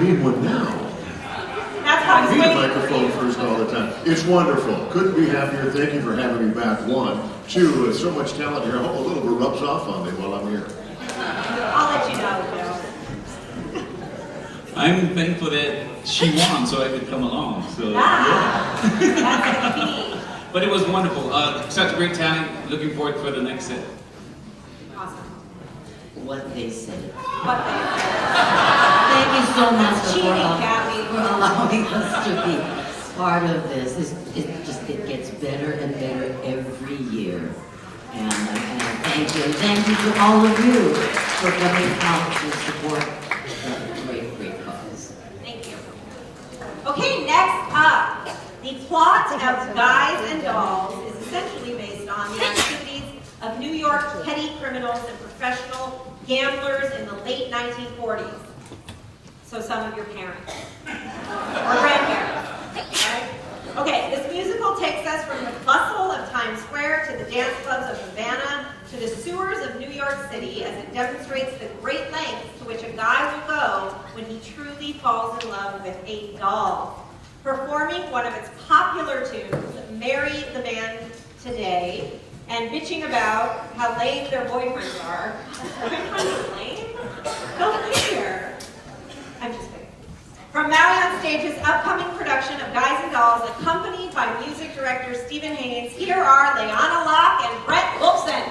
need one now. That's how I was I need a waiting microphone first all the time. It's wonderful. Couldn't be happier. Thank you for having me back. One. Two, so much talent here. I hope a little bit rubs off on me while I'm here. I'll let you know, Joe. I'm thankful that she won so I could come along. So, That's the key. But it was wonderful. Such great talent. Looking forward for the next set. Awesome. What they say. What they say. Thank you so much That's cheating, Kathy. for allowing us to be part of this. It gets better and better every year. And thank you. And thank you to all of you for coming out to support that great, great cause. Thank you. Okay, next up. The plot of Guys and Dolls is essentially based on the activities of New York petty criminals and professional gamblers in the late 1940s. So some of your parents or grandparents, right? Okay, this musical takes us from the bustle of Times Square to the dance clubs of Havana to the sewers of New York City as it demonstrates the great lengths to which a guy will go when he truly falls in love with a doll. Performing one of its popular tunes, Marry the Man Today, and bitching about how lame their boyfriends are. Boyfriends lame? Go figure. I'm just kidding. From Maui on Stage's upcoming production of Guys and Dolls, accompanied by music director Stephen Haynes, here are Leanna Locke and Brett Wolfson.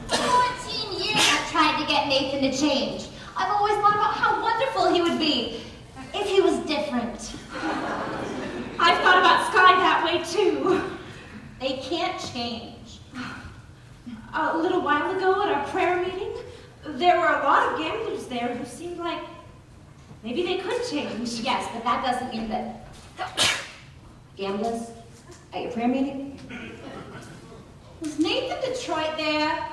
14 years I've tried to get Nathan to change. I've always thought about how wonderful he would be if he was different. I've thought about Sky that way too. They can't change. A little while ago at our prayer meeting, there were a lot of gamblers there who seemed like maybe they could change. Yes, but that doesn't mean that. Gamblers at your prayer meeting? Was Nathan Detroit there?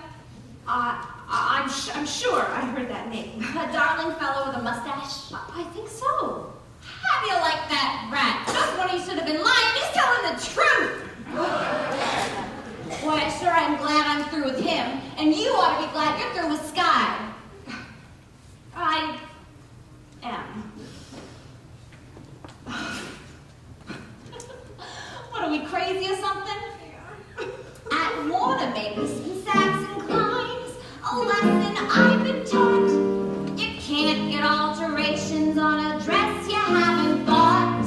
I'm sure I heard that name. A darling fellow with a mustache? I think so. How do you like that rat? Just when he should have been lying, he's telling the truth. Boy, I sure am glad I'm through with him, and you ought to be glad you're through with Sky. I am. What, are we crazy or something? At Warner, babies and Saks and Kleins, a lesson I've been taught. You can't get alterations on a dress you haven't bought.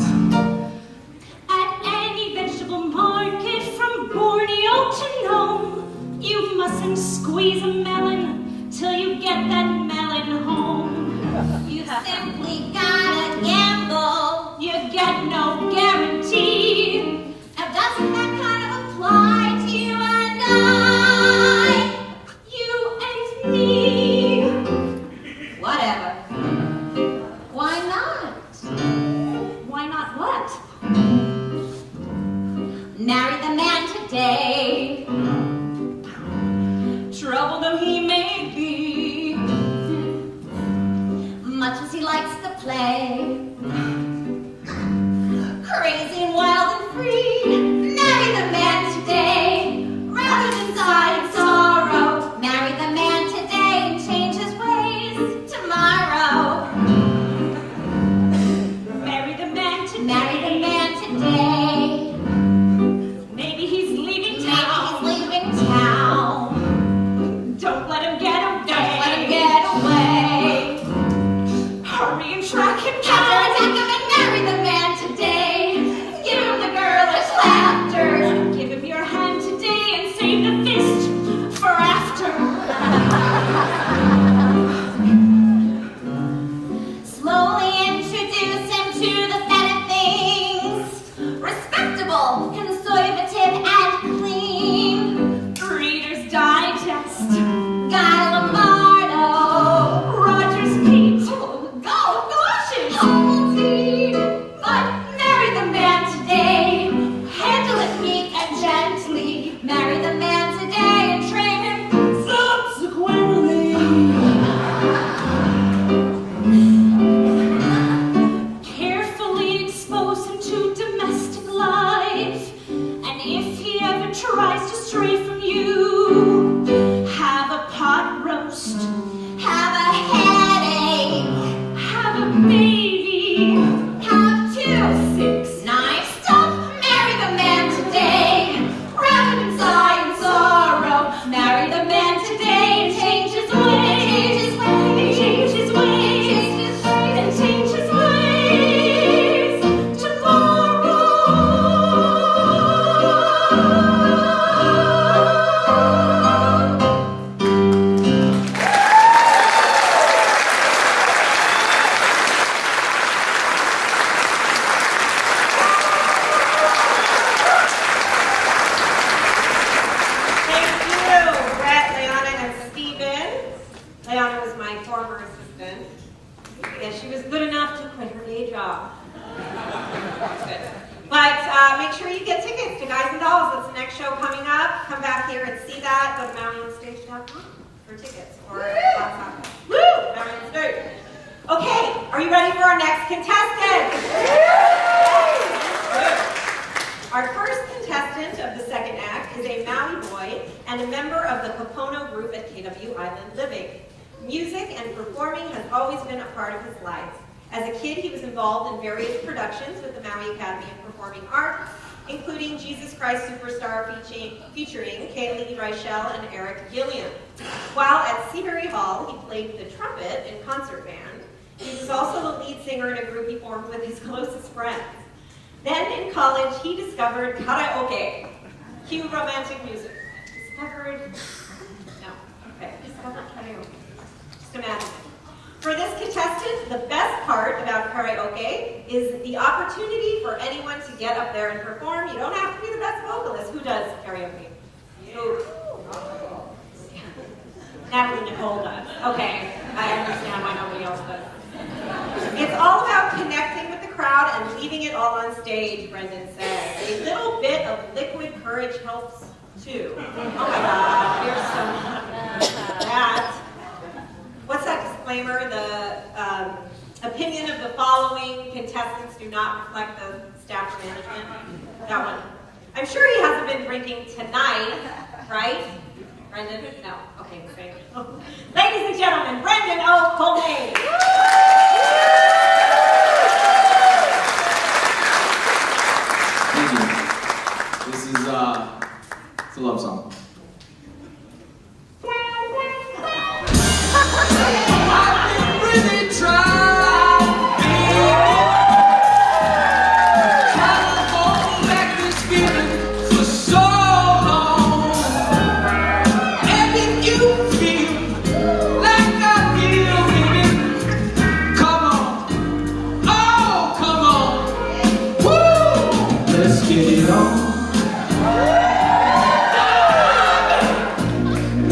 At any vegetable market from Borneo to Nome, you mustn't squeeze a melon till you get that melon home. You simply gotta gamble. You get no guarantee. Now doesn't that kind of apply to you and I? You and me. Whatever. Why not? Why not what? Marry the man today. Trouble though he may be, Much as he likes to play. Crazy and wild and free. Marry the man today. Rather than die in sorrow. Marry the man today and change his ways tomorrow. marry the man today. Marry the man today. Maybe he's leaving Maybe town. he's leaving town. Don't let him get away. Don't let him get away. Hurry and track him Counterattack down. him and marry the man today. Give him the girlish laughter. Give him your hand today and save the fist for after. Slowly introduce him to the feta things. Respectable, conservative, and clean. Reader's Digest. Guy Lombardo. Rogers Pete. Go, Goshen. Oldie. But marry the man today. Handle it meek and gently. Marry the man today and train him subsequently. Carefully expose him to domestic life. And if he ever tries to stray from you, have a make sure you get tickets to Guys and Dolls. That's the next show coming up. Come back here and see that. Go to MountainStage.com for tickets or laptop. Woo! Mountain Stage. Okay, are you ready for our next contestant? Our first contestant of the second act is a Maui boy and a member of the Popono group at KW Island Living. Music and performing has always been a part of his life. As a kid, he was involved in various productions with the Maui Academy of Performing Arts, including Jesus Christ Superstar featuring Kaylee Reichel and Eric Gilliam. While at Seabury Hall, he played the trumpet in concert band. He was also the lead singer in a group he formed with his closest friends. Then in college, he discovered karaoke. Cue romantic music. Discovered karaoke. Just imagine. For this contestant, the best part about karaoke is the opportunity for anyone to get up there and perform. You don't have to be the best vocalist. Who does karaoke? You. Natalie Nicole does. Okay, I understand why nobody else does. It's all about connecting with the crowd and leaving it all on stage, Brendan says. A little bit of liquid courage helps too. Oh my God, you're so that. What's that disclaimer? The opinion of the following contestants do not reflect the staff or management. That one. I'm sure he hasn't been drinking tonight, right? Brendan? No. Okay, great. Ladies and gentlemen, Brendan O'Colney. Thank you. This is it's a love song.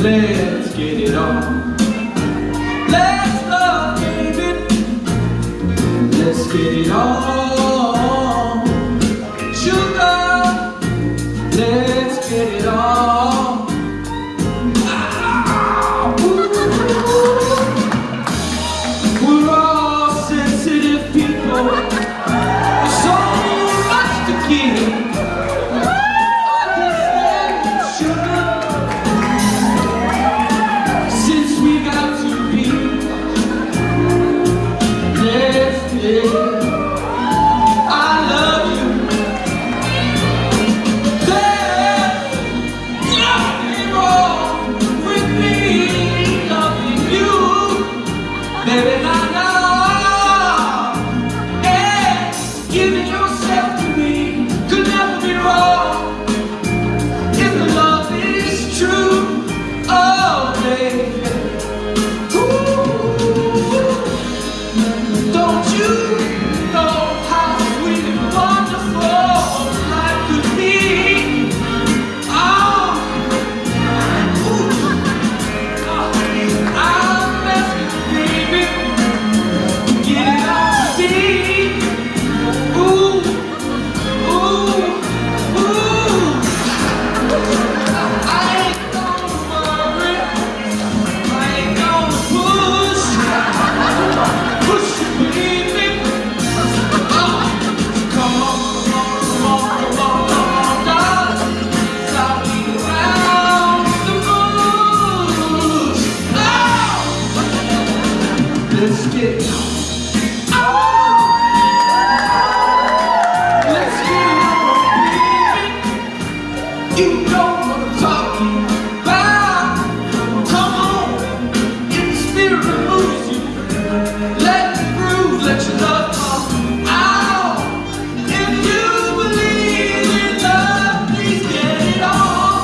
Let's get it on. Let's love, baby. Let's get it on. Sugar, let's get it on. Ah, we're all sensitive people. There's so much to give. Let's get it on. Let's get it on, baby. You know what I'm talking about. Come on, if the spirit moves you, let it groove, let your love come out. If you believe in love, please get it on.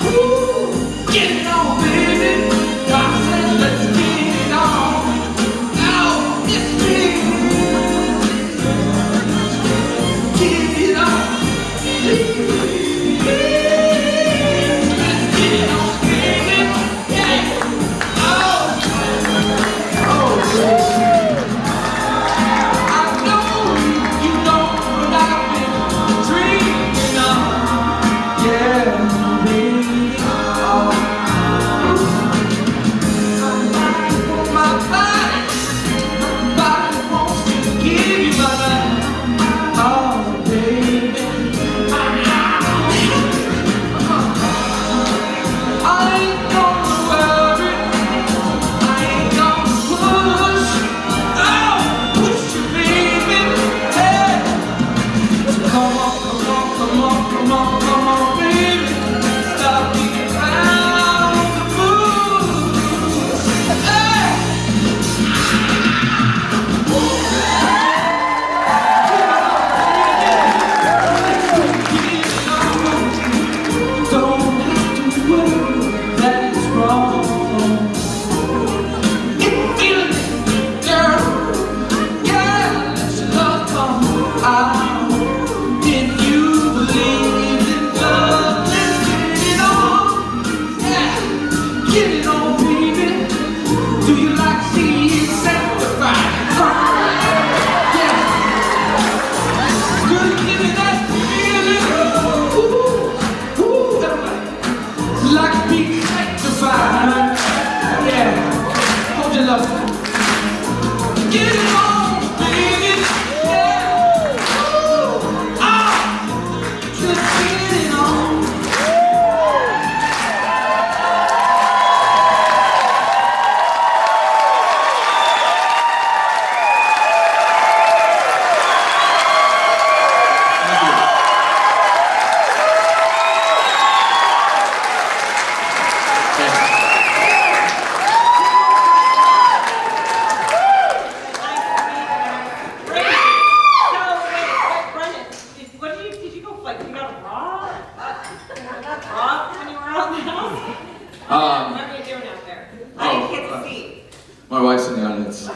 Ooh, get it on, baby. God said, let's get it on. Dream Come on, come on, come on, come on, come on, baby. Stop being around the moon. Hey! Don't have to worry that it's wrong. Feel it, girl. Yeah, let your love come out. If you believe in love, let's get it on. Yeah, get it on, baby. Do you like seeing sanctified? Yeah. Good, give me that feeling. Ooh, ooh, everybody. Like being sanctified. Yeah. Hold your love. Get it on, baby. Yeah. Just get it on. Great. So, wait, Brendan, did you go, like, you got robbed? Robbed when you were out in the house? What are you doing out there? I didn't get to see. My wife's in the audience. Oh,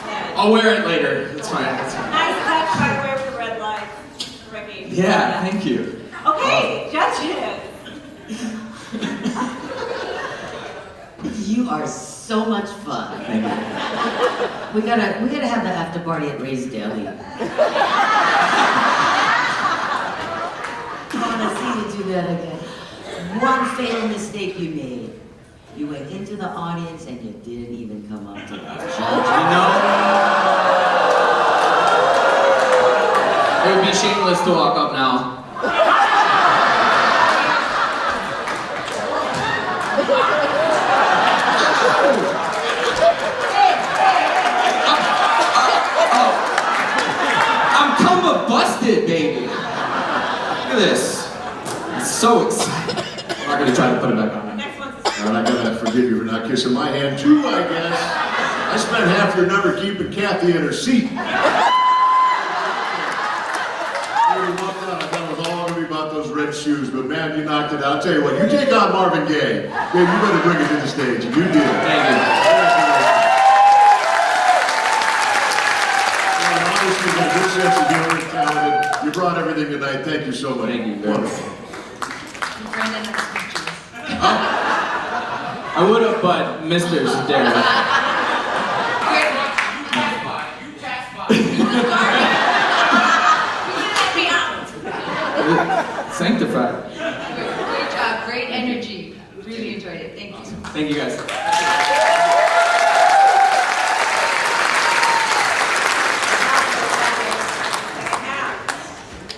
okay. I'll wear it later. It's fine. It's fine. Nice touch, by the way, with the red lights, Ricky. Yeah, thank you. Okay, judges. You are so much fun. Thank you. We gotta have the after party at Ray's Deli. I wanna see you do that again. One fatal mistake you made. You went into the audience and you didn't even come up to the judge. You know, it would be shameless to walk up now. I'm cumba busted, baby. Look at this. I'm so excited. I'm not gonna try to put it back on. Next one's And I gotta forgive you for not kissing my hand too, I guess. I spent half your number keeping Kathy in her seat. I thought it was all gonna be about those red shoes, but man, you knocked it out. I'll tell you what, you take on Marvin Gaye. Babe, you better bring it to the stage, and you did. Thank you. And obviously, you have a good sense of humor, talented. You brought everything tonight. Thank you so much. Thank you very much. Wonderful. Brendan has pictures. I would have, but Mr. Darren. Sanctified. Great job, great energy. Really enjoyed it. Thank you. Thank you guys.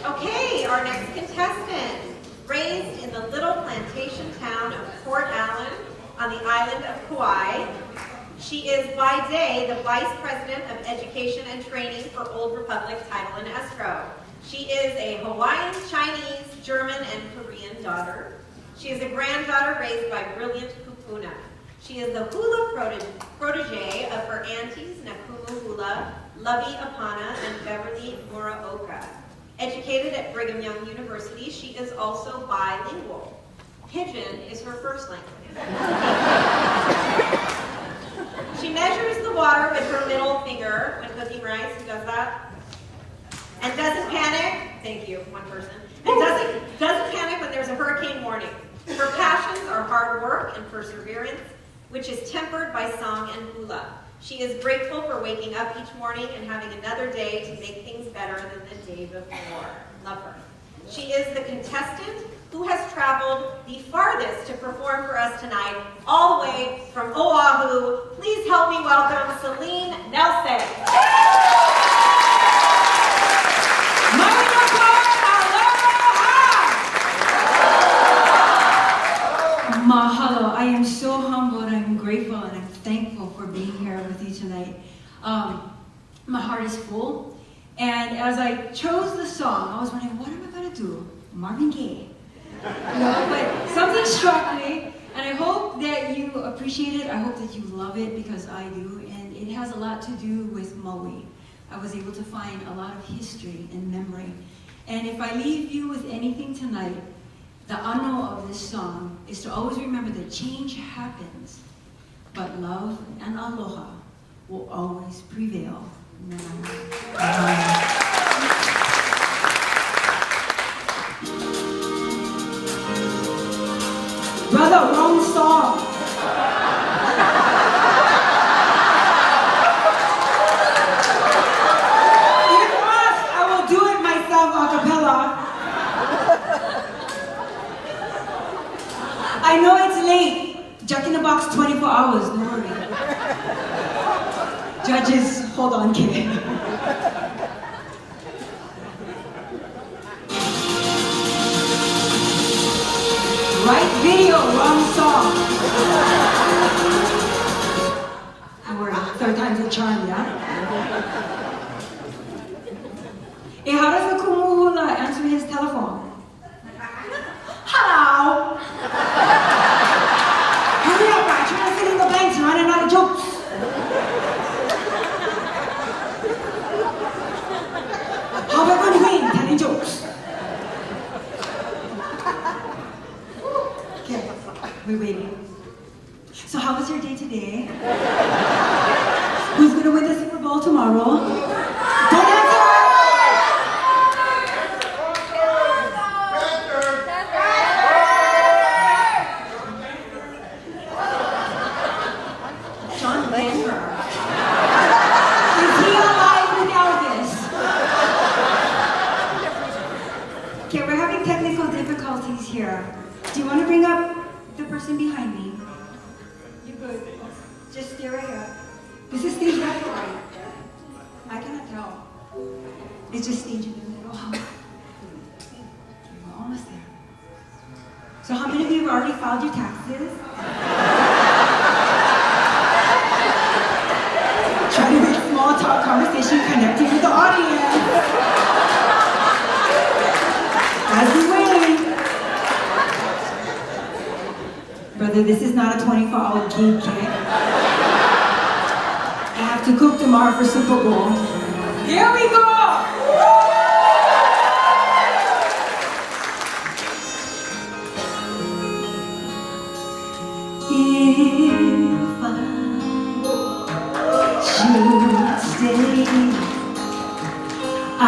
Okay, our next contestant, raised in the little plantation town of Port Allen on the island of Kauai. She is by day the Vice President of Education and Training for Old Republic Title and Escrow. She is a Hawaiian, Chinese, German, and Korean daughter. She is a granddaughter raised by brilliant kupuna. She is the hula protege of her aunties Nakumu Hula, Lovey Apana, and Beverly Muraoka. Educated at Brigham Young University, she is also bilingual. Pidgin is her first language. She measures the water with her middle finger when cooking rice. Who does that? And doesn't panic. Thank you, one person. And doesn't panic when there's a hurricane warning. Her passions are hard work and perseverance, which is tempered by song and hula. She is grateful for waking up each morning and having another day to make things better than the day before. Love her. She is the contestant who has traveled the farthest to perform for us tonight, all the way from Oahu. Please help me welcome Celine Nelson. Mahalo. I am so humbled, I'm grateful, and I'm thankful for being here with you tonight. My heart is full, and as I chose the song, I was wondering, what am I going to do? Marvin Gaye. But something struck me, and I hope that you appreciate it. I hope that you love it, because I do. And it has a lot to do with Maui. I was able to find a lot of history and memory. And if I leave you with anything tonight, the ano of this song is to always remember that change happens, but love and aloha will always prevail. No matter what. Brother, wrong song. If asked, I will do it myself a cappella. I know it's late. Jack in the Box 24 hours, don't worry. Judges, hold on, kid. Right video, wrong song. Don't worry, third time's a charm, yeah? How does the kumuhula answer his telephone? Hello? Hurry up, I'm trying to fill in the blanks, running out of jokes. How about going to win, telling jokes? Okay, we're waiting. So how was your day today? Who's gonna win the Super Bowl tomorrow? Don't answer! John Denver. Is he alive with Elvis? Okay, we're having technical difficulties here. Do you want to bring up the person behind me? You good? Just stay right up. This is stage left or right? I cannot tell. It's just stage in the middle. Okay, we're almost there. So how many of you have already filed your taxes? Try to make small talk conversation connecting with the audience. As we wait. Brother, this is not a 24-hour gig, kid. I have to cook tomorrow for Super Bowl. Here we go! If I should stay, I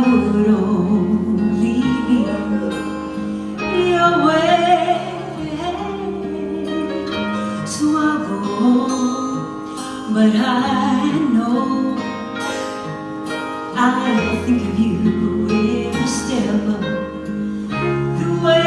would only be your way. So I go home, but I know I think of you every step of the way.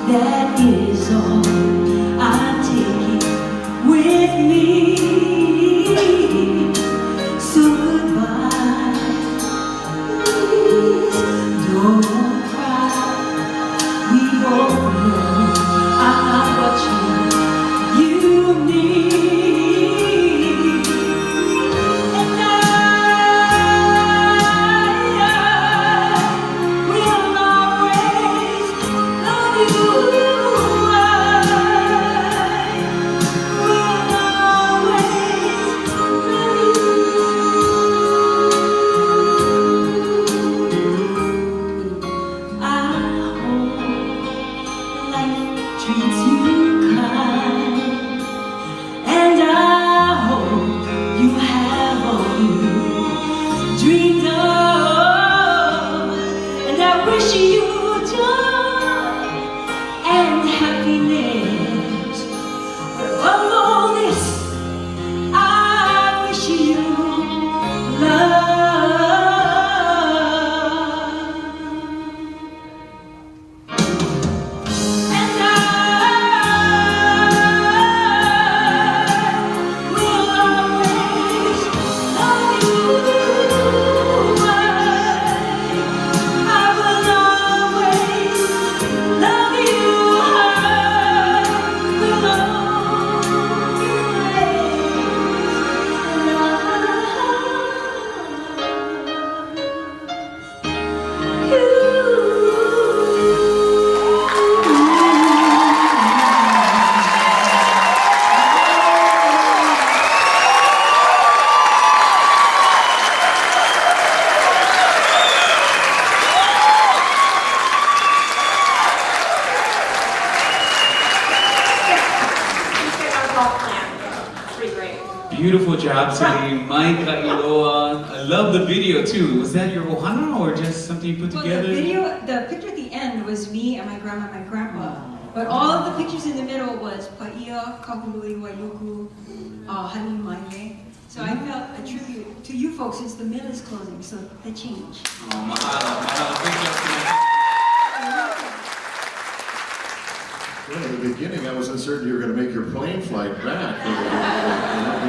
That is all I'm taking with me. So goodbye, please don't cry. We both know I'm not what you need. And I will always love you. Wish you joy and happiness. Above all this, I wish you love. Beautiful job, Celine. Mike Kailoa. I love the video too. Was that your ohana or just something you put Well, together? the picture at the end was me and my grandma and my grandpa. But all of the pictures in the middle was Paia, Kahului, Wailuku, Hani Maile. So I felt a tribute to you folks since the mill is closing, so the change. Oh, mahalo, mahalo. Big job, Celine. Well, in the beginning, I was uncertain you were going to make your plane flight back.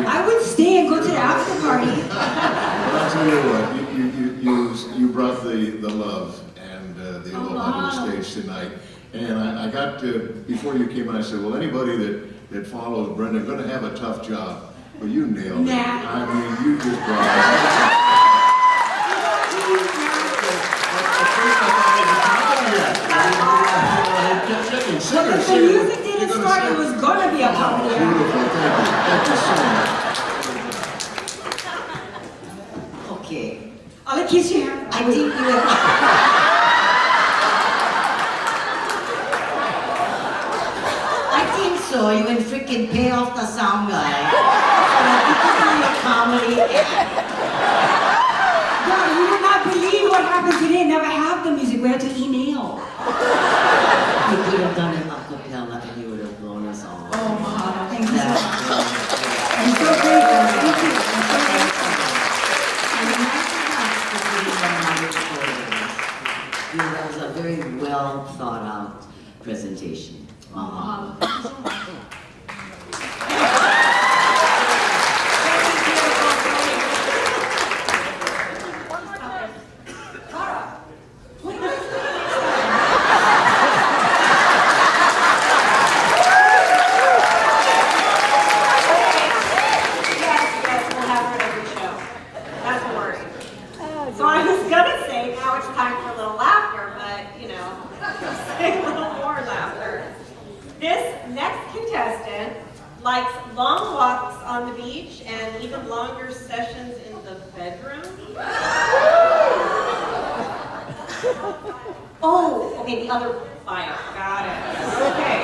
I would stay and go to the after party. But I'll tell you what, you brought the love and the aloha to the stage tonight. And I got to, before you came in, I said, well, anybody that follows Brenda, going to have a tough job. Well, you nailed it. I mean, you just brought it. But if the music didn't start, it was gonna be a comedy. Beautiful, thank you so much. Okay. I'll kiss you. I think you have... I think so. You can freaking pay off the sound guy. So that you can do your comedy act. God, you would not believe what happened today. Never have the music. We had to email. You could have done it a cappella and you would have blown us all. Oh, mahalo. Thank you so That's much. great. I'm so grateful. Thank you. I'm so grateful. And the nice thing about the that was a very well thought out presentation. Mahalo. Yes, we'll have her at every show. Not to worry. So I was gonna say, now it's time for a little laughter, but, you know, say a little more laughter. This next contestant likes long walks on the beach and even longer sessions in the bedroom. Oh, okay, the other bio. Got it. Okay.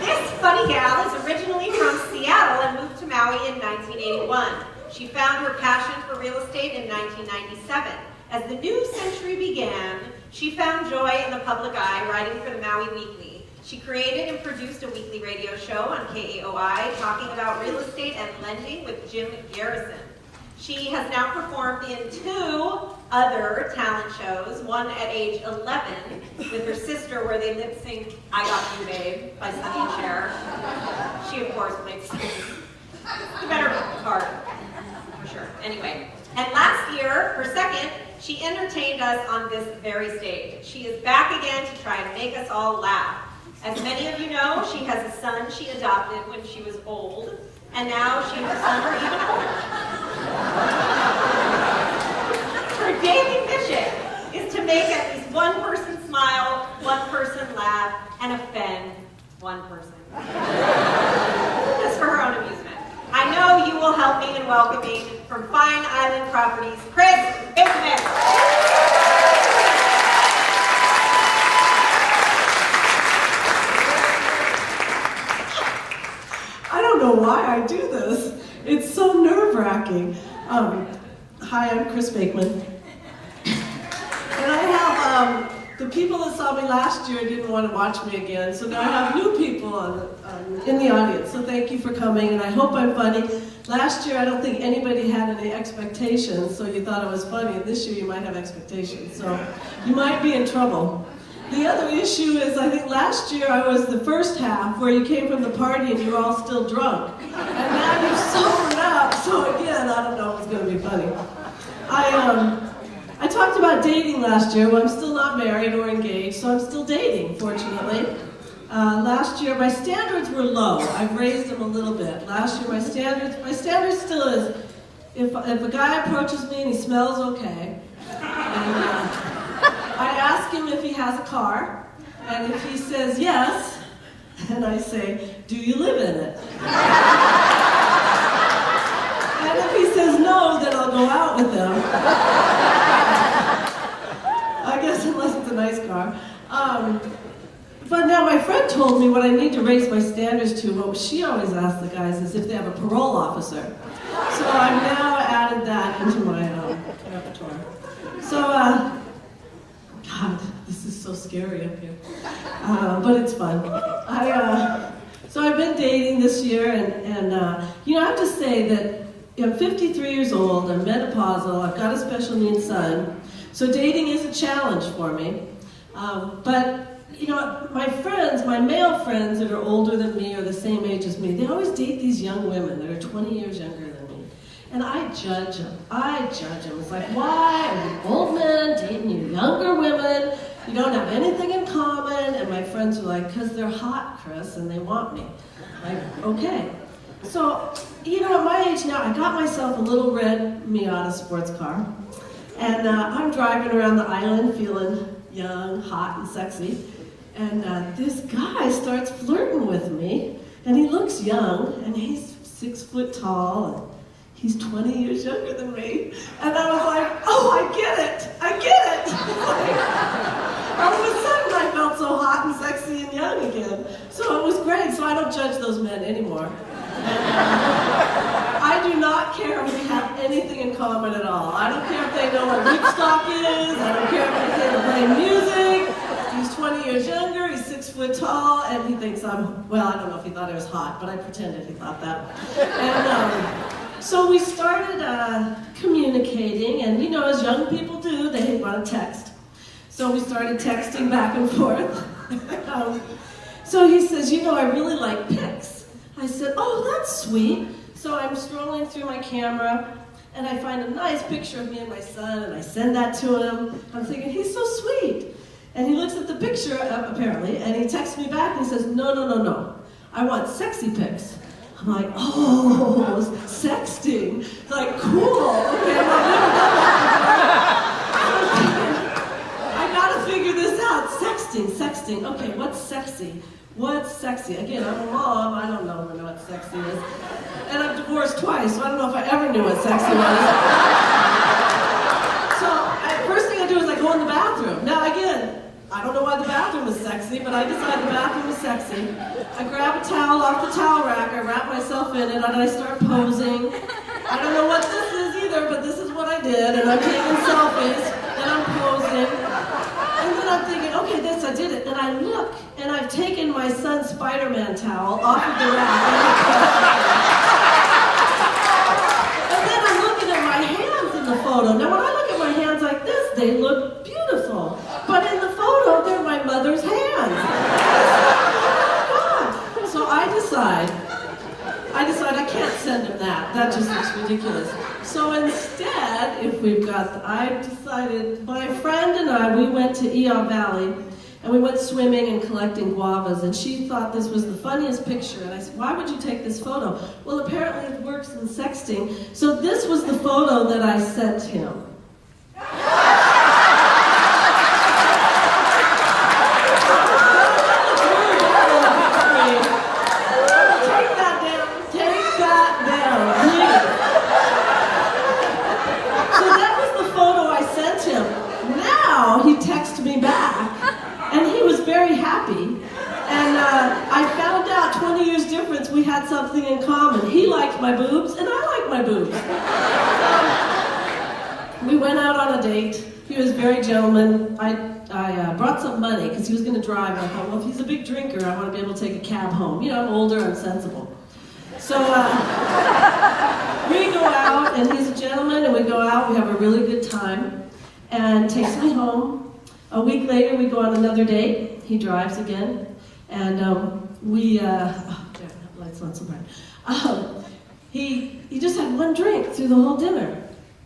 This funny gal is originally from Seattle and moved to Maui in 1981. She found her passion for real estate in 1997. As the new century began, she found joy in the public eye writing for the Maui Weekly. She created and produced a weekly radio show on KAOI talking about real estate and lending with Jim Garrison. She has now performed in 2 other talent shows, one at age 11 with her sister where they lip sync I Got You Babe by Sonny and Cher. She of course played the better part, for sure. Anyway, and last year, her second, she entertained us on this very stage. She is back again to try and make us all laugh. As many of you know, she has a son she adopted when she was old, and now she has a son even older. Her daily mission is to make at least one person smile, one person laugh, and offend one person. Just for her own amusement. I know you will help me in welcoming from Fine Island Properties, Chris Bismuth. I don't know why I do this. It's so nerve-wracking. Hi, I'm Chris Bakeman. And I have, the people that saw me last year didn't want to watch me again, so now I have new people in the audience. So thank you for coming, and I hope I'm funny. Last year, I don't think anybody had any expectations, so you thought I was funny, and this year you might have expectations, so you might be in trouble. The other issue is, I think last year I was the first half where you came from the party and you were all still drunk. And now you've sobered up, so again, I don't know if it's going to be funny. I talked about dating last year. Well, I'm still not married or engaged, so I'm still dating, fortunately. Last year, my standards were low. I've raised them a little bit. Last year, my standards still is, if a guy approaches me and he smells okay, and I ask him if he has a car, and if he says yes, then I say, do you live in it? And if he says no, then I'll go out with him. I guess unless it's a nice car. But now my friend told me what I need to raise my standards to, what she always asks the guys is if they have a parole officer. So I've now added that into my repertoire. So, God, this is so scary up here. But it's fun. So I've been dating this year, and you know, I have to say that I'm 53 years old, I'm menopausal, I've got a special needs son, so dating is a challenge for me. But, you know, my friends, my male friends that are older than me or the same age as me, they always date these young women that are 20 years younger than me. And I judge them. It's like, why are you old men dating you younger women? You don't have anything in common. And my friends are like, because they're hot, Chris, and they want me. Like, okay. So, you know, at my age now, I got myself a little red Miata sports car. And I'm driving around the island feeling young, hot, and sexy. And this guy starts flirting with me. And he looks young, and he's 6 foot tall, and he's 20 years younger than me. And I was like, oh, I get it. All of a sudden, I felt so hot and sexy and young again. So it was great. So I don't judge those men anymore. I do not care if we have anything in common at all. I don't care if they know what Woodstock is. I don't care if they play music. He's 20 years younger. He's 6 foot tall, and he thinks I'm, well, I don't know if he thought I was hot, but I pretended he thought that. And so we started communicating, and you know, as young people do, they want to text. So we started texting back and forth. So he says, you know, I really like pics. I said, oh, that's sweet. So I'm scrolling through my camera, and I find a nice picture of me and my son, and I send that to him. I'm thinking, he's so sweet. And he looks at the picture, apparently, and he texts me back, and he says, no. I want sexy pics. I'm like, oh, sexting. It's like, cool. Okay, well, I've never done that before. I gotta figure this out. Sexting. Okay, what's sexy? What's sexy? Again, I'm a mom. I don't know what sexy is. And I'm divorced twice, so I don't know if I ever knew what sexy was. So, first thing I do is I go in the bathroom. Now, again, I don't know why the bathroom is sexy, but I decide the bathroom is sexy. I grab a towel off the towel rack, I wrap myself in it, and I start posing. I don't know what this is either, but this is what I did, and I'm taking selfies, and I'm posing. And then I'm thinking, okay, I did it. And I look, and I've taken my son's Spider-Man towel off of the rack. And then I'm looking at my hands in the photo. Now, when I look at my hands like this, they look beautiful. But in the photo, they're my mother's hands. Oh, my God. So I decide I can't send him that. That just looks ridiculous. So instead, I decided, my friend and I, we went to Ea Valley, and we went swimming and collecting guavas, and she thought this was the funniest picture. And I said, why would you take this photo? Well, apparently it works in sexting. So this was the photo that I sent him. He texted me back, and he was very happy. And I found out 20 years difference, we had something in common. He liked my boobs, and I liked my boobs. So, we went out on a date. He was very gentleman. I brought some money, because he was going to drive. And I thought, well, if he's a big drinker, I want to be able to take a cab home. You know, I'm older, I'm sensible. So we go out, and he's a gentleman, and we go out, we have a really good time. And takes me home. A week later, we go on another date. He drives again, and light's not so bright. He just had one drink through the whole dinner,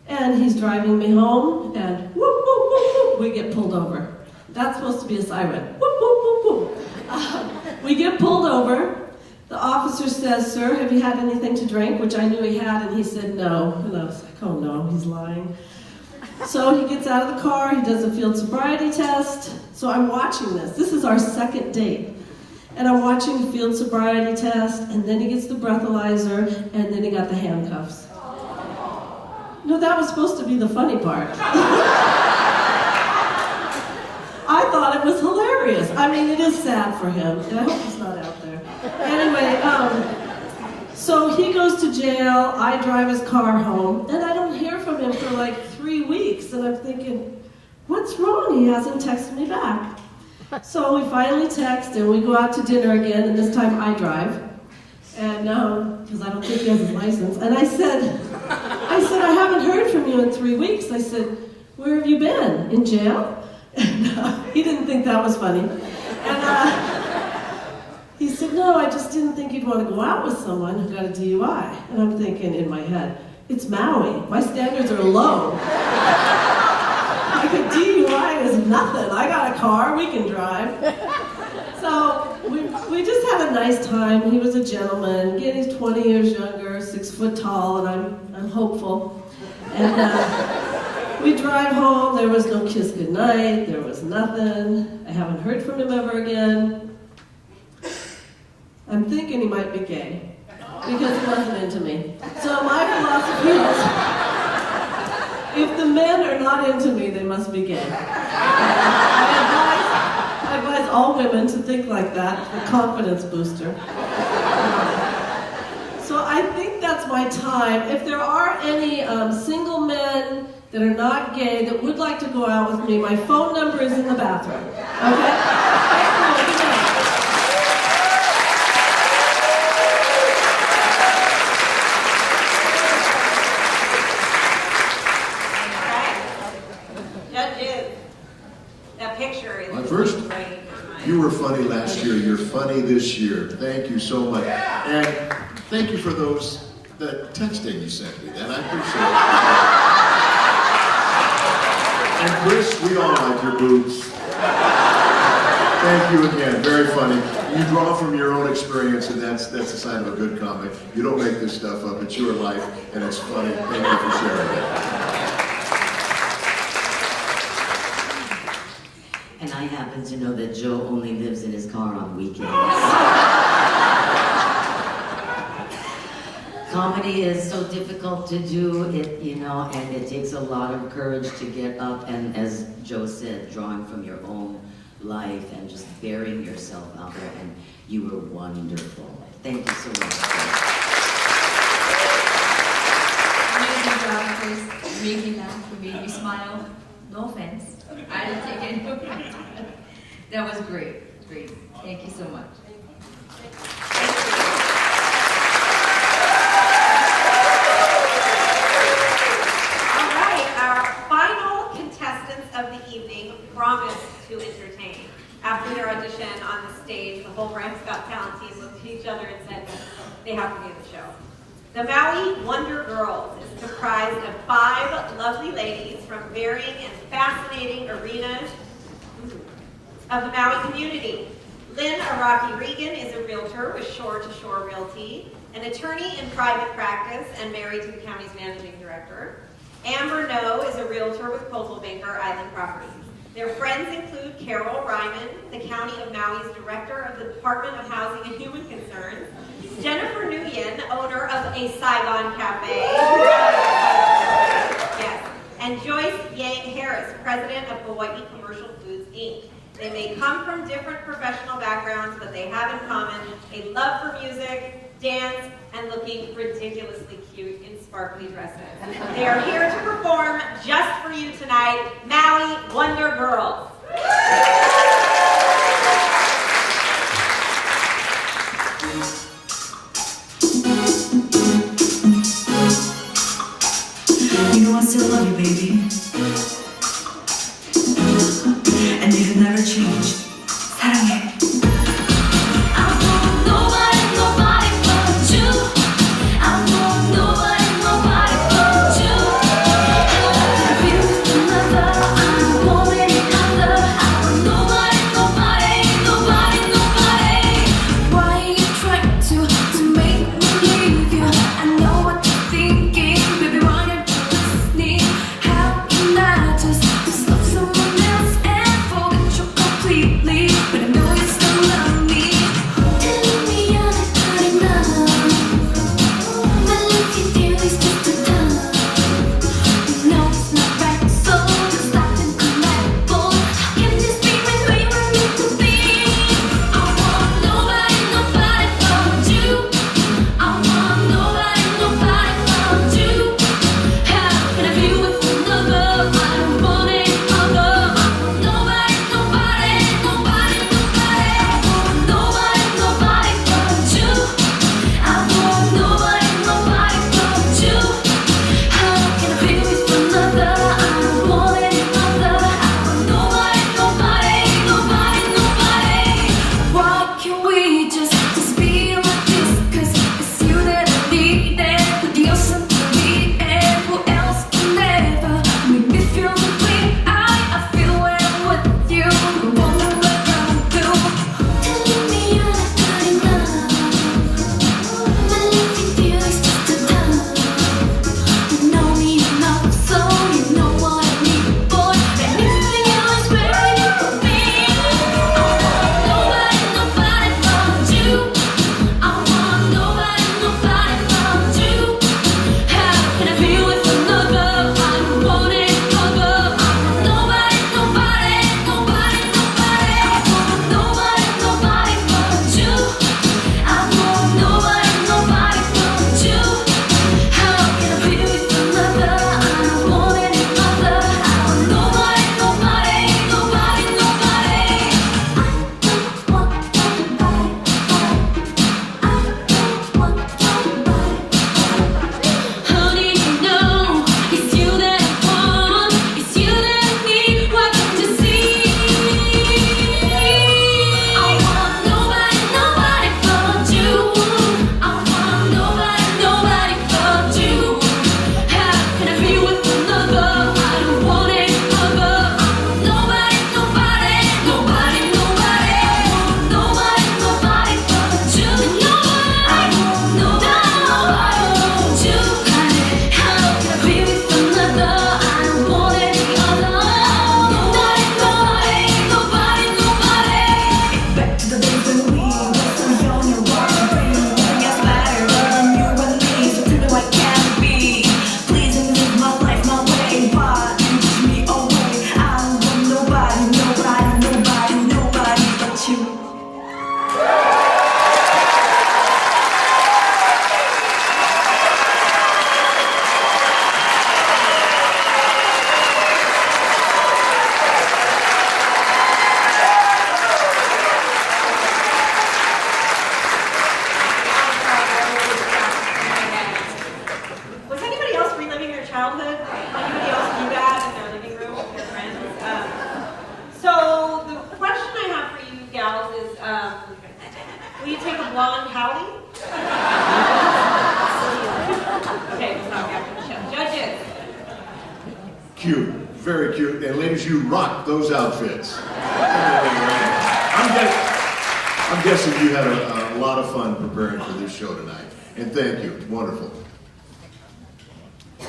and he's driving me home, and whoop, whoop, whoop, whoop, we get pulled over. That's supposed to be a siren. Whoop, whoop, whoop, whoop. We get pulled over. The officer says, "Sir, have you had anything to drink?" Which I knew he had, and he said no. And I was like, oh no, he's lying. So he gets out of the car, he does a field sobriety test. So I'm watching this. This is our second date. And I'm watching the field sobriety test, and then he gets the breathalyzer, and then he got the handcuffs. No, that was supposed to be the funny part. I thought it was hilarious. I mean, it is sad for him, and I hope he's not out there. Anyway, so he goes to jail, I drive his car home, and I don't hear from him for like 3 weeks, and I'm thinking, what's wrong? He hasn't texted me back. So we finally text, and we go out to dinner again, and this time I drive, and because I don't think he has his license, and I said, I haven't heard from you in 3 weeks. I said, where have you been? In jail? And he didn't think that was funny. And he said, no, I just didn't think you'd want to go out with someone who got a DUI. And I'm thinking in my head, it's Maui. My standards are low. Like a DUI is nothing. I got a car, we can drive. So we just had a nice time. He was a gentleman. Again, he's 20 years younger, 6 foot tall, and I'm hopeful. And we drive home. There was no kiss goodnight. There was nothing. I haven't heard from him ever again. I'm thinking he might be gay because he wasn't into me. So my philosophy is, if the men are not into me, they must be gay. I advise all women to think like that, a confidence booster. So I think that's my time. If there are any single men that are not gay that would like to go out with me, my phone number is in the bathroom. Okay? Good night. Judges, that picture is First, great. you were funny last year. You're funny this year. Thank you so much. And thank you for that texting you sent me. That I appreciate. And Chris, we all like your boobs. Thank you again. Very funny. You draw from your own experience, and that's a sign of a good comic. You don't make this stuff up. It's your life, and it's funny. Thank you for sharing it. And I happen to know that Joe only lives in his car on weekends. Comedy is so difficult to do, and it takes a lot of courage to get up and, as Joe said, drawing from your own life and just burying yourself out there, and you were wonderful. Thank you so much. Amazing job, Chris. You made me laugh, you made me smile. No offense. I didn't take any offense. That was great. Great. Thank you so much. All right, our final contestants of the evening promised to entertain. After their audition on the stage, the whole Rams Got Talent team looked at each other and said, they have to be in the show. The Maui Wonder Girls is comprised of 5 lovely ladies from varying and fascinating arenas of the Maui community. Lynn Araki Regan is a realtor with Shore to Shore Realty, an attorney in private practice and married to the county's managing director. Amber No is a realtor with Coldwell Banker Island Properties. Their friends include Carol Ryman, the County of Maui's Director of the Department of Housing and Human Concerns, Jennifer Nguyen, owner of a Saigon Cafe, yes, and Joyce Yang Harris, president of Hawaii Commercial Foods, Inc. They may come from different professional backgrounds, but they have in common a love for music, dance, and looking ridiculously cute in sparkly dresses. They are here to perform just for you tonight, Maui Wonder Girls. You know I still love you, baby. And you can never change. Sarange. I want nobody but you. I want nobody but you. I love you, mother. I'm falling in love. Cute, very cute. And ladies, you rock those outfits. I'm guessing you had a lot of fun preparing for this show tonight. And thank you, wonderful.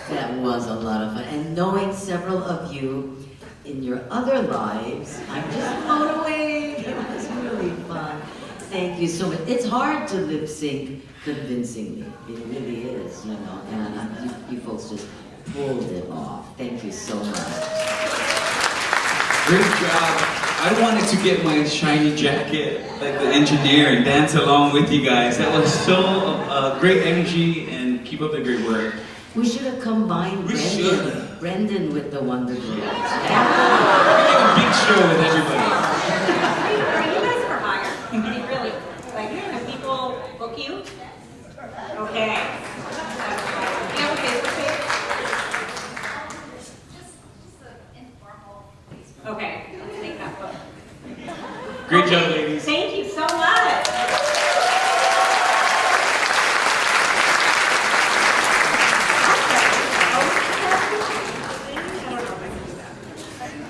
That was a lot of fun. And knowing several of you in your other lives, I'm just blown away. It was really fun. Thank you so much. It's hard to lip sync convincingly. It really is, you know. And you folks just pulled it off. Thank you so much. Great job. I wanted to get my shiny jacket like the engineer and dance along with you guys. That was so great energy, and keep up the great work. We should have combined Brendan with the Wonder Girls. Yeah. Make a big show with everybody. Are you guys for hire? I mean, really? Like, can people book you? Okay. Do you have a Facebook page? Okay, let's make that book. Great job, ladies. Thank you so much.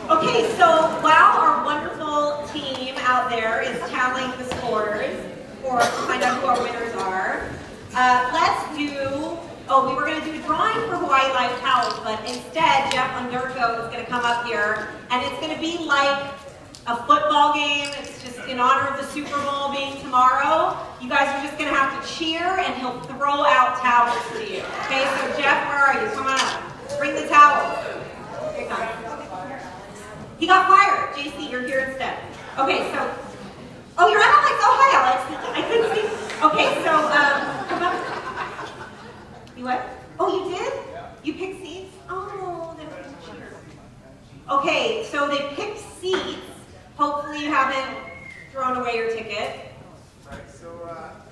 Okay, so while our wonderful team out there is tallying the scores to find out who our winners are, let's do, we were going to do a drawing for Hawaii Life Towels, but instead Jeff Undergo is going to come up here, and it's going to be like a football game. It's just in honor of the Super Bowl being tomorrow. You guys are just going to have to cheer, and he'll throw out towels to you. Okay, so Jeff, where are you? Come on up. Bring the towels. Here you come. He got fired. JC, you're here instead. Okay, so, you're Alex. Oh, hi, Alex. I couldn't see. Okay, so, come up. You what? Oh, you did? You picked seats? Oh, then we can cheer. Okay, so they picked seats. Hopefully you haven't thrown away your ticket. Right, so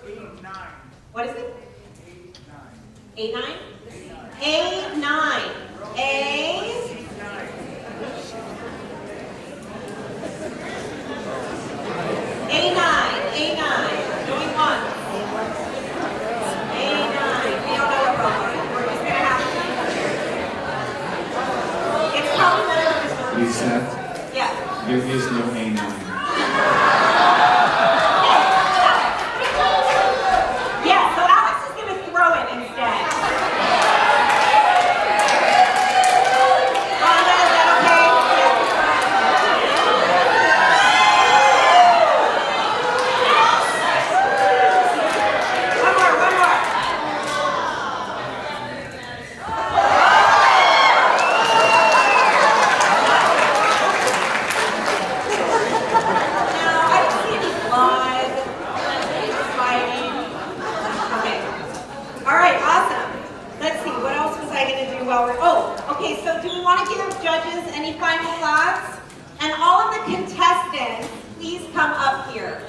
8, 9. What is it? 8, 9. 8, 9? 8, 9. A. A9. Going once. A9. We don't know what row. We're just gonna have to. It's probably better. Lisa, Yeah. there is no A9. Yeah, so Alex is gonna throw it instead. Rhonda, is that okay? One more. No, I don't see any blood. Fighting. Okay. All right, awesome. Let's see, what else was I going to do while we're... okay, so do we want to give judges any final thoughts? And all of the contestants, please come up here.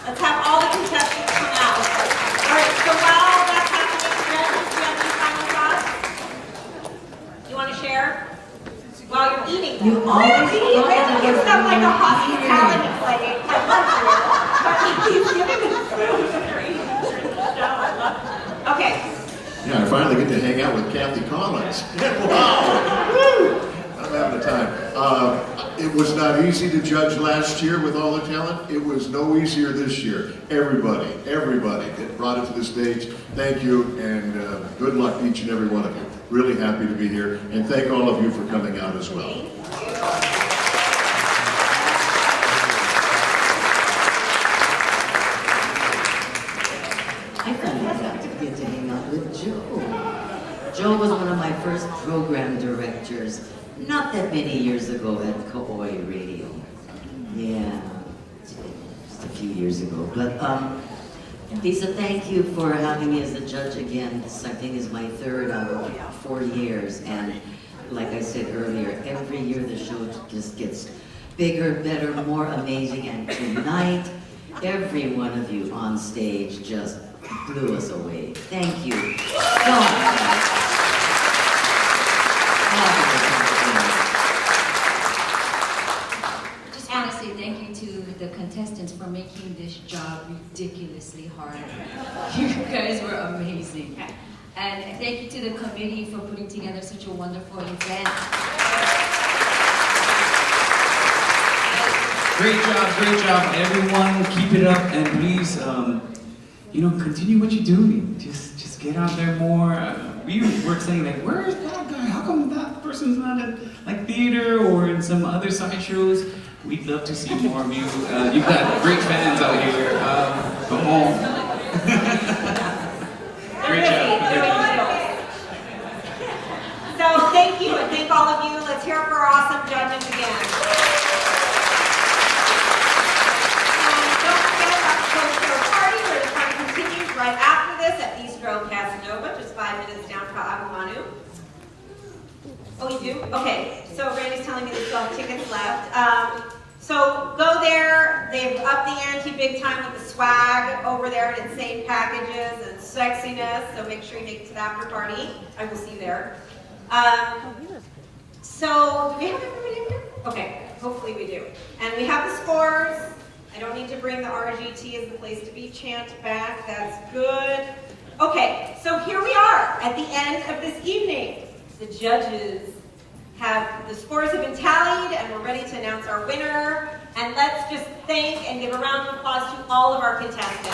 Let's have all the contestants come out. All right, so while that's happening, judges, do you have any final thoughts? You want to share? While you're eating. You always You thought give that stuff like a was hospitality plate. I love you. But he keeps giving us food. I love it. Okay. Yeah, I finally get to hang out with Kathy Collins. Wow! Woo! I'm having a time. It was not easy to judge last year with all the talent. It was no easier this year. Everybody that brought it to the stage, thank you, and good luck to each and every one of you. Really happy to be here, and thank all of you for coming out as well. I finally got to get to hang out with Joe. Joe was one of my first program directors, not that many years ago at Kauai Radio. Yeah, just a few years ago. But Lisa, thank you for having me as a judge again. This, I think, is my third out of 4 years. And like I said earlier, every year the show just gets bigger, better, more amazing. And tonight, every one of you on stage just blew us away. Thank you so much. I just want to say thank you to the contestants for making this job ridiculously hard. You guys were amazing. And thank you to the committee for putting together such a wonderful event. Great job, everyone. Keep it up, and please, continue what you're doing. Just get out there more. We were saying like, where is that guy? How come that person's not in like theater or in some other side shows? We'd love to see more of you. You've got great fans out here. Come on. Great job. So thank you, and thank all of you. Let's hear it for our awesome judges again. And don't forget about the post-show party, where the fun continues right after this at Bistro Casanova, just 5 minutes down from Agumanu. Oh, you do? Okay, so Randy's telling me they still have tickets left. So go there. They've upped the ante big time with the swag over there and insane packages and sexiness. So make sure you make it to the after party. I will see you there. So do we have everybody in here? Okay, hopefully we do. And we have the scores. I don't need to bring the RGT as the place to be chant back. That's good. Okay, so here we are at the end of this evening. The judges the scores have been tallied, and we're ready to announce our winner. And let's just thank and give a round of applause to all of our contestants.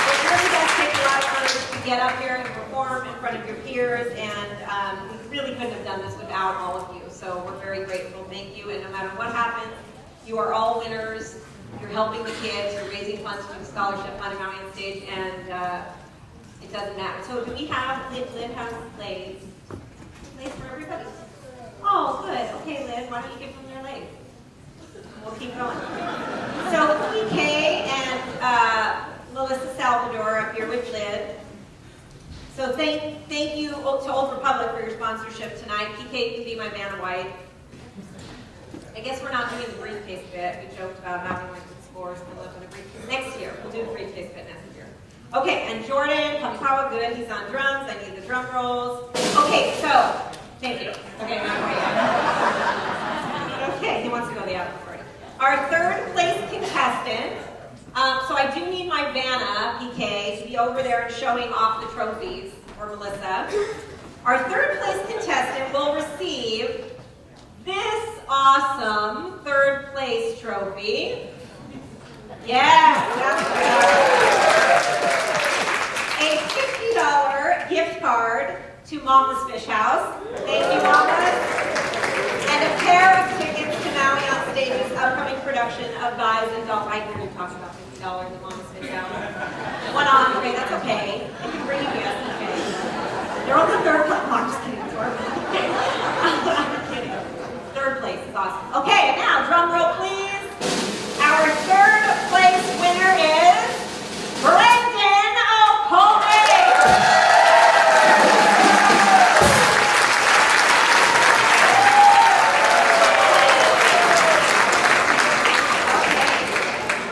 It really does take a lot of courage to get up here and perform in front of your peers, and we really couldn't have done this without all of you. So we're very grateful. Thank you, and no matter what happens, you are all winners. You're helping the kids, you're raising funds for the scholarship fund at Maui on Stage, and it doesn't matter. So do we have, Lynn has plays for everybody? Oh, good. Okay, Lynn, why don't you give them their legs? We'll keep going. So PK and Melissa Salvador up here with Lynn. So thank you to Old Republic for your sponsorship tonight. PK, you can be my Vanna White. I guess we're not doing the briefcase bit. We joked about having like the scores and look at a briefcase. Next year, we'll do the briefcase bit next year. Okay, and Jordan, Kapawa, good. He's on drums. I need the drum rolls. Okay, so, thank you. Okay, not quite yet. Okay, he wants to go to the after party. Our third place contestant. So I do need my Vanna, PK, to be over there and showing off the trophies, or Melissa. Our third place contestant will receive this awesome third place trophy. Yes, that's right. A $50 gift card to Mama's Fish House. Thank you, Mama. And a pair of tickets to Maui on Stage's upcoming production of Guys and Dolls. I hear you talk about $50 at Mama's Fish House. One entree, that's okay. They can bring you guests, okay. They're on the third place. No, I'm just kidding. I'm kidding. Third place is awesome. Okay, and now drum roll, please. Our third place winner is Brendan O'Coley. Okay.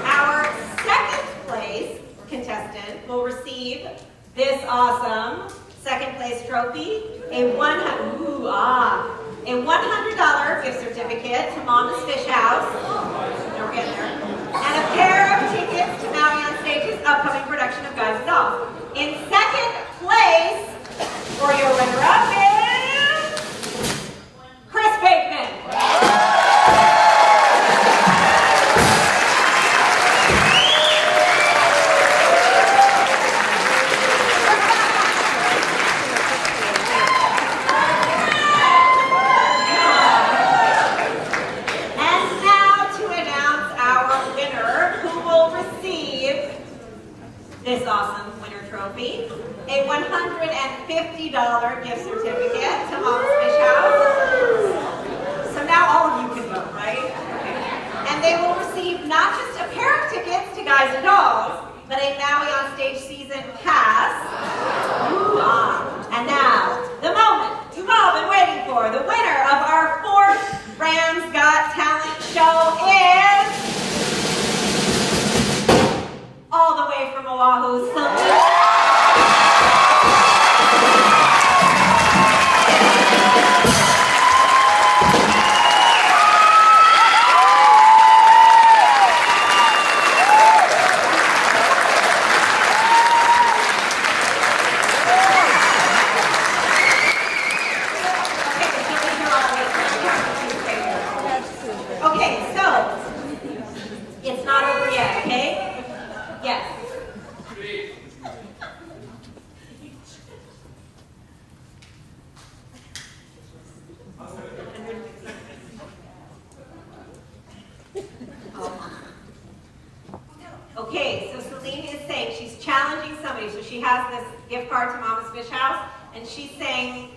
Our second place contestant will receive this awesome second place trophy, a $100 gift certificate to Mama's Fish House. Don't forget there. And a pair of tickets to Maui on Stage's upcoming production of Guys and Dolls. In second place, for your runner-up is Chris Bateman. This awesome winner trophy, a $150 gift certificate to Mama's Fish House. So now all of you can vote, right? Okay. And they will receive not just a pair of tickets to Guys and Dolls, but a Maui on Stage season pass. Ooh, and now, the moment you've all been waiting for. The winner of our fourth Rams Got Talent show is all the way from Oahu, Sylvia. has this gift card to Mama's Fish House, and she's saying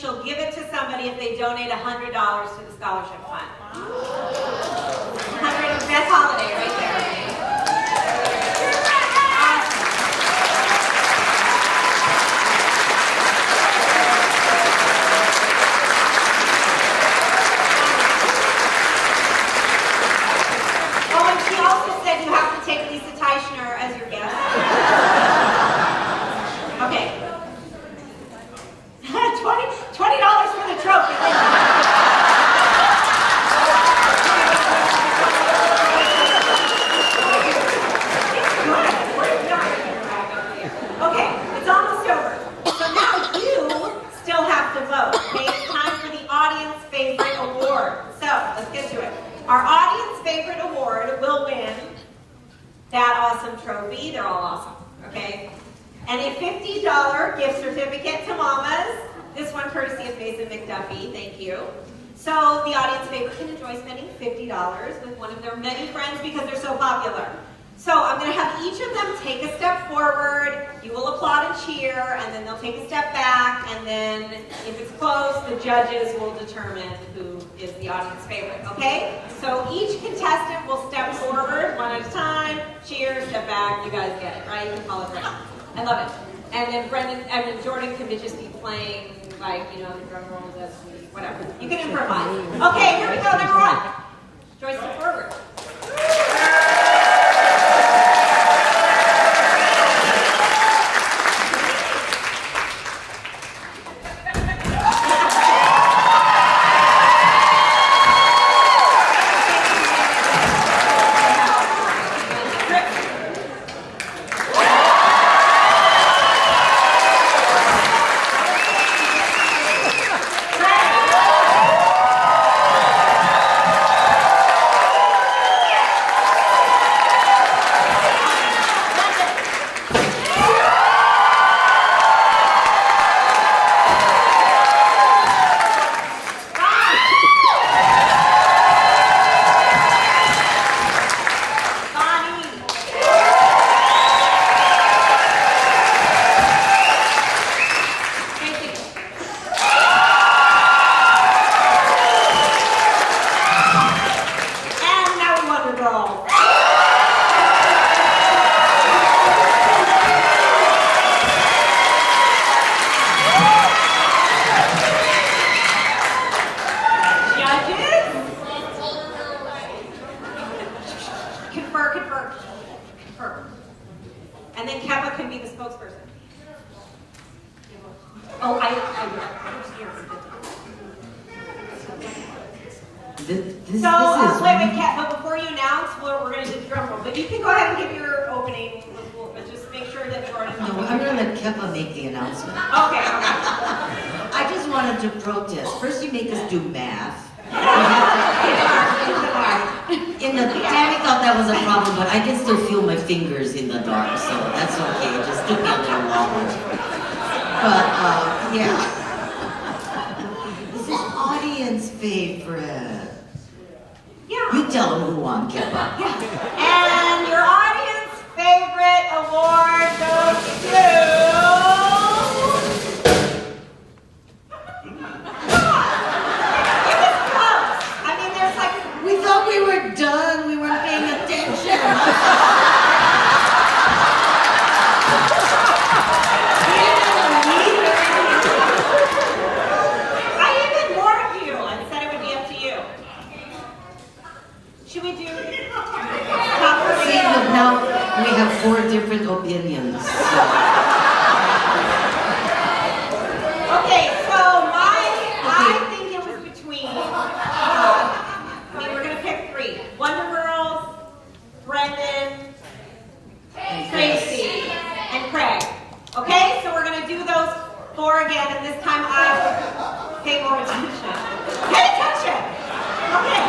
she'll give it to somebody if they donate $100 to the scholarship fund. 100, best holiday right there. Oh, and she also said you have to take Lisa Teichner as your guest. Okay. $20 for the trophy. Okay, it's almost over. So now you still have to vote. Okay, it's time for the audience favorite award. So let's get to it. Our audience favorite award will win that awesome trophy. They're all awesome. Okay, and a $50 gift certificate to Mama's. This one courtesy of Mason McDuffie. Thank you. So the audience favorite can enjoy spending $50 with one of their many friends because they're so popular. So I'm going to have each of them take a step forward. You will applaud and cheer, and then they'll take a step back, and then if it's close, the judges will determine who is the audience favorite, okay? So each contestant will step forward one at a time, cheer, step back, you guys get it, right? You can follow it right. I love it. And then Jordan can just be playing, like, the drum roll, whatever. You can improvise. Okay, here we go, number one. Joyce, step forward. And then Kevin can be the spokesperson. Oh, wait, Kat, but before you announce, we're going to do the drum roll. But you can go ahead and give your opening, but just make sure that Jordan... No, I'm going to let Keppa make the announcement. Okay. I just wanted to protest. First you make us do math. Tammy thought that was a problem, but I can still feel my fingers in the dark, so that's okay. It just took me a little longer. But, yeah. This is audience favorite. Yeah. You tell them who won, Keppa. Yeah. And your audience favorite award goes to... We thought we were done. We weren't paying attention. I even warned you and said it would be up to you. Should we do top three? See, but now we have 4 different opinions. So. Okay, so I think it was between... we're going to pick 3. Wonder Girls, Brendan, Tracy, and Craig. Okay, so we're going to do those 4 again, and this time I will pay more attention. Pay attention! Okay.